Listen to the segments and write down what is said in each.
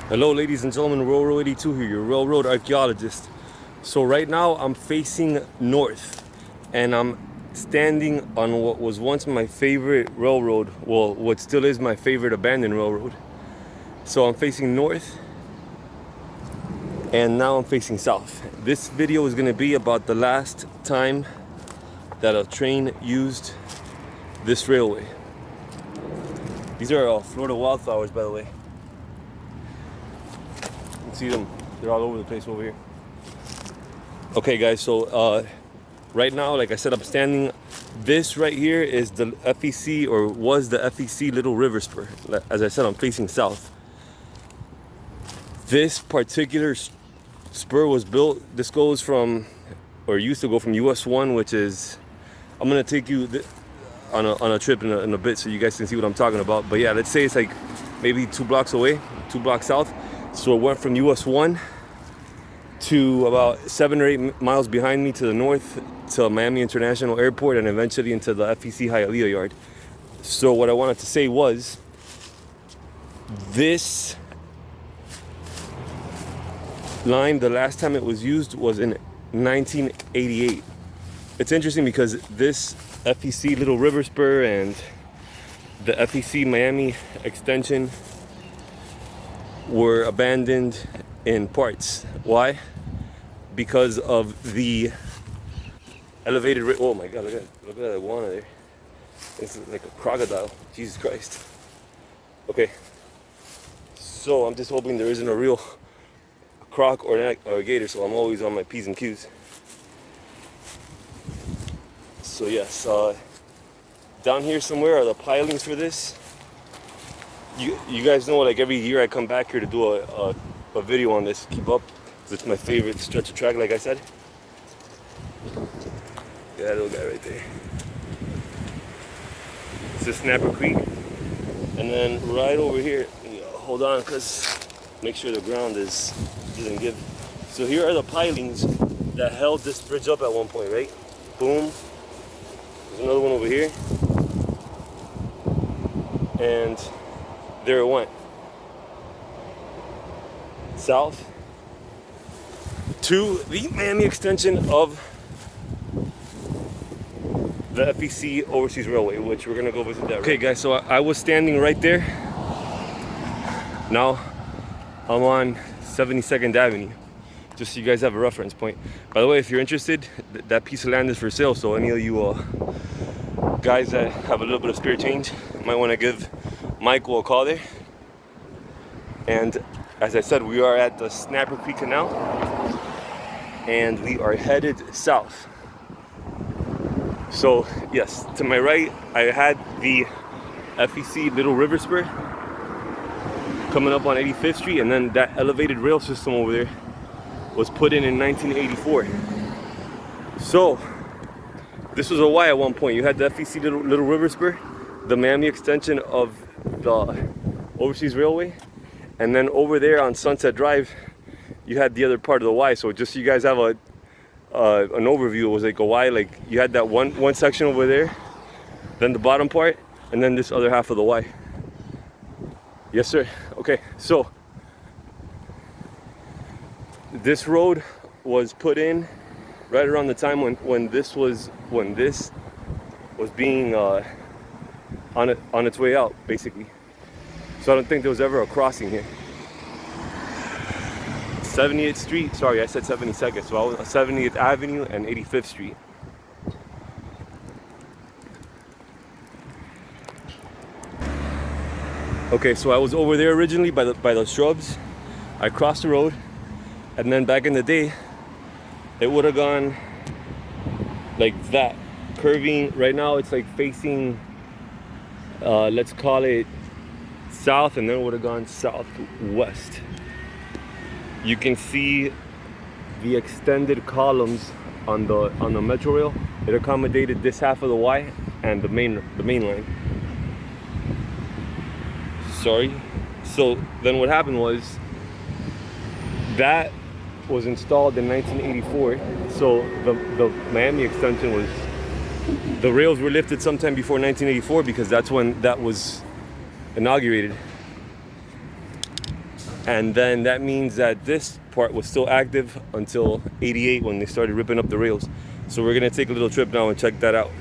Hello ladies and gentlemen, Railroad 82 here, your railroad archaeologist. So right now I'm facing north and I'm standing on what was once my favorite railroad, well, what still is my favorite abandoned railroad. So I'm facing north and now I'm facing south. This video is going to be about the last time that a train used this railway. These are Florida wildflowers, by the way. See them, they're all over the place over here. Okay guys, so right now, like I said, I'm standing, this right here is the FEC, or was the FEC Little River Spur. As I said, I'm facing south. This particular spur was built, this goes from, or used to go from US 1, which is, I'm gonna take you on a trip in a bit so you guys can see what I'm talking about. But yeah, let's say it's like maybe 2 blocks away, 2 blocks south. So it went from US 1 to about 7 or 8 miles behind me to the north to Miami International Airport and eventually into the FEC Hialeah yard. So what I wanted to say was, this line, the last time it was used was in 1988. It's interesting because this FEC Little River Spur and the FEC Miami extension were abandoned in parts. Why? Because of the elevated oh my god, look at that iguana there. It's like a crocodile. Jesus Christ. Okay, so I'm just hoping there isn't a real croc or a gator, so I'm always on my P's and Q's. So yes, down here somewhere are the pilings for this. You guys know, like every year I come back here to do a video on this, keep up, because it's my favorite stretch of track, like I said. Yeah, that little guy right there. It's the Snapper Creek. And then right over here, hold on, because make sure the ground doesn't give. So here are the pilings that held this bridge up at one point, right? Boom. There's another one over here. And there it went. South to the Miami extension of the FEC Overseas Railway, which we're gonna go visit that. Okay guys, so I was standing right there. Now I'm on 72nd Avenue, just so you guys have a reference point. By the way, if you're interested, that piece of land is for sale, so any of you guys that have a little bit of spare change might want to give Michael a call there. And as I said, we are at the Snapper Creek Canal and we are headed south. So yes, to my right I had the FEC Little River Spur coming up on 85th Street, and then that elevated rail system over there was put in 1984. So this was a Y at one point. You had the FEC Little River Spur, the Miami extension of the Overseas Railway, and then over there on Sunset Drive you had the other part of the Y. So just so you guys have an overview, it was like a Y, like you had that one section over there, then the bottom part, and then this other half of the Y. Yes sir. Okay, so this road was put in right around the time when this was being on its way out, basically. So I don't think there was ever a crossing here. 78th Street, sorry, I said 72nd, so I was on 70th Avenue and 85th Street. Okay, so I was over there originally by the shrubs. I crossed the road, and then back in the day, it would have gone like that, curving. Right now it's like facing, let's call it south, and then it would have gone southwest. You can see the extended columns on the Metrorail. It accommodated this half of the Y and the main line. Sorry. So then what happened was that was installed in 1984. So the Miami extension was, the rails were lifted sometime before 1984 because that's when that was inaugurated. And then that means that this part was still active until 88 when they started ripping up the rails. So we're gonna take a little trip now and check that out.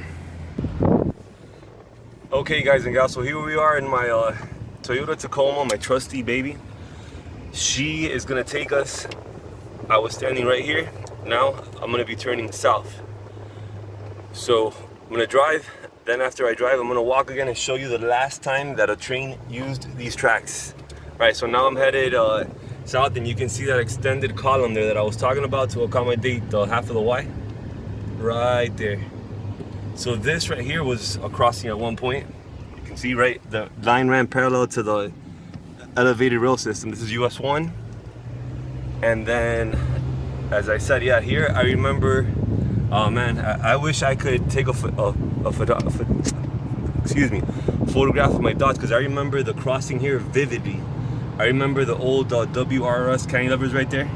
Okay guys and gals, so here we are in my Toyota Tacoma, my trusty baby. She is gonna take us, I was standing right here, now I'm gonna be turning south. So I'm gonna drive, then after I drive I'm gonna walk again and show you the last time that a train used these tracks. Right, so now I'm headed south, and you can see that extended column there that I was talking about to accommodate the half of the Y. Right there. So this right here was a crossing at one point. You can see, right, the line ran parallel to the elevated rail system. This is US 1. And then, as I said, yeah, here I remember, oh man, I wish I could take a photograph of my dots, because I remember the crossing here vividly. I remember the old WRS cantilevers right there,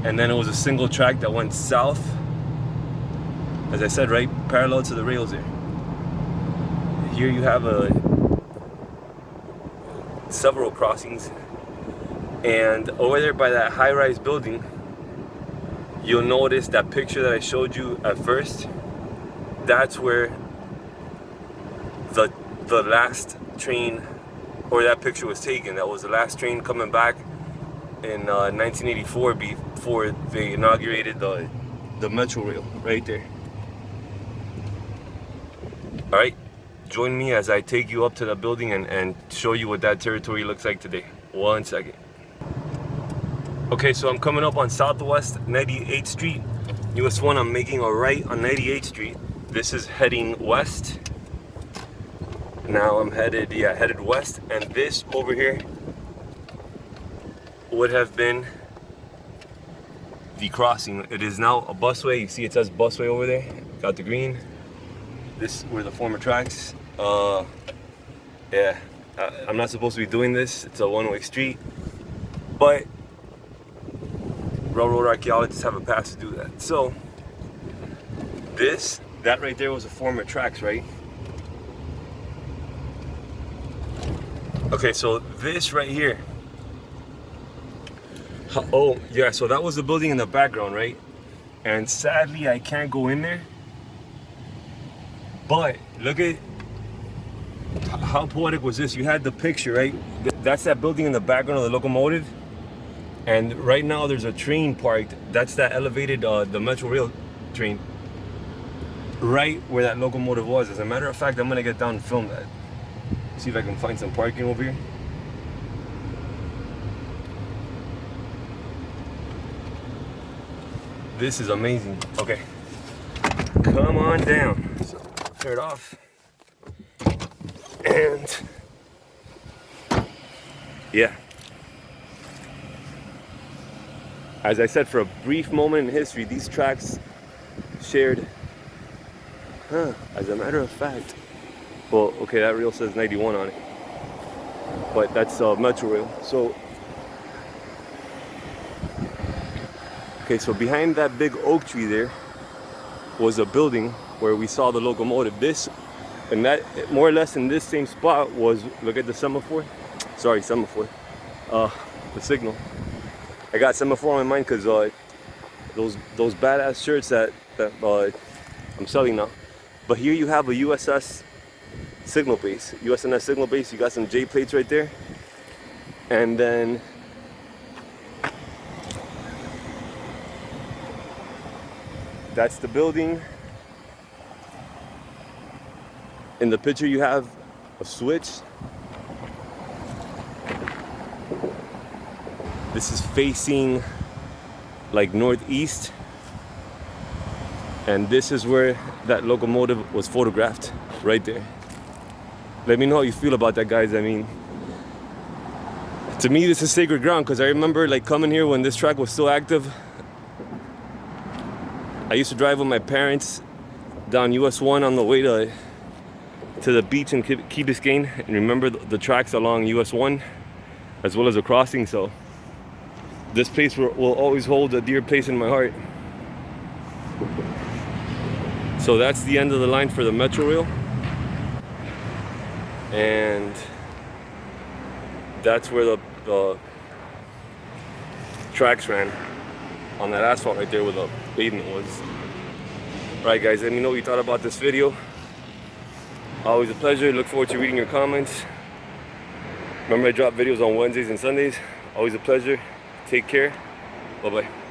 and then it was a single track that went south, as I said, right parallel to the rails there. Here you have several crossings, and over there by that high-rise building, you'll notice that picture that I showed you at first. That's where the last train, or that picture, was taken. That was the last train coming back in 1984 before they inaugurated the Metrorail right there. All right, join me as I take you up to the building and show you what that territory looks like today. 1 second. Okay, so I'm coming up on Southwest 98th Street, US 1. I'm making a right on 98th Street. This is heading west. Now I'm headed west, and this over here would have been the crossing. It is now a busway. You see it says busway over there, got the green. This were the former tracks. Yeah, I'm not supposed to be doing this. It's a one-way street, but railroad archaeologists have a pass to do that. So that right there was a former tracks, right? Okay, so this right here. Oh, yeah, so that was the building in the background, right? And sadly, I can't go in there. But look at how poetic was this. You had the picture, right? That's that building in the background of the locomotive. And right now there's a train parked. That's that elevated, the Metrorail train. Right where that locomotive was. As a matter of fact, I'm gonna get down and film that. See if I can find some parking over here. This is amazing. Okay, come on down. So turn it off. And yeah, as I said, for a brief moment in history, these tracks shared, as a matter of fact, well, okay, that reel says 91 on it, but that's Metrorail. So, okay, so behind that big oak tree there was a building where we saw the locomotive. This, and that, more or less in this same spot was, look at the semaphore. Sorry, semaphore. The signal. I got semaphore on my mind because those badass shirts that I'm selling now. But here you have a USS signal base, USNS signal base. You got some J plates right there, and then that's the building. In the picture you have a switch. This is facing like northeast, and this is where that locomotive was photographed, right there. Let me know how you feel about that, guys. I mean, to me this is sacred ground, because I remember like coming here when this track was still active. I used to drive with my parents down US 1 on the way to the beach in Key Biscayne, and remember the tracks along US 1 as well as the crossing. So this place will always hold a dear place in my heart. So that's the end of the line for the Metrorail, and that's where the tracks ran on that asphalt right there where the pavement was. Alright guys, let me know what you thought about this video. Always a pleasure. Look forward to reading your comments. Remember, I drop videos on Wednesdays and Sundays. Always a pleasure. Take care. Bye bye.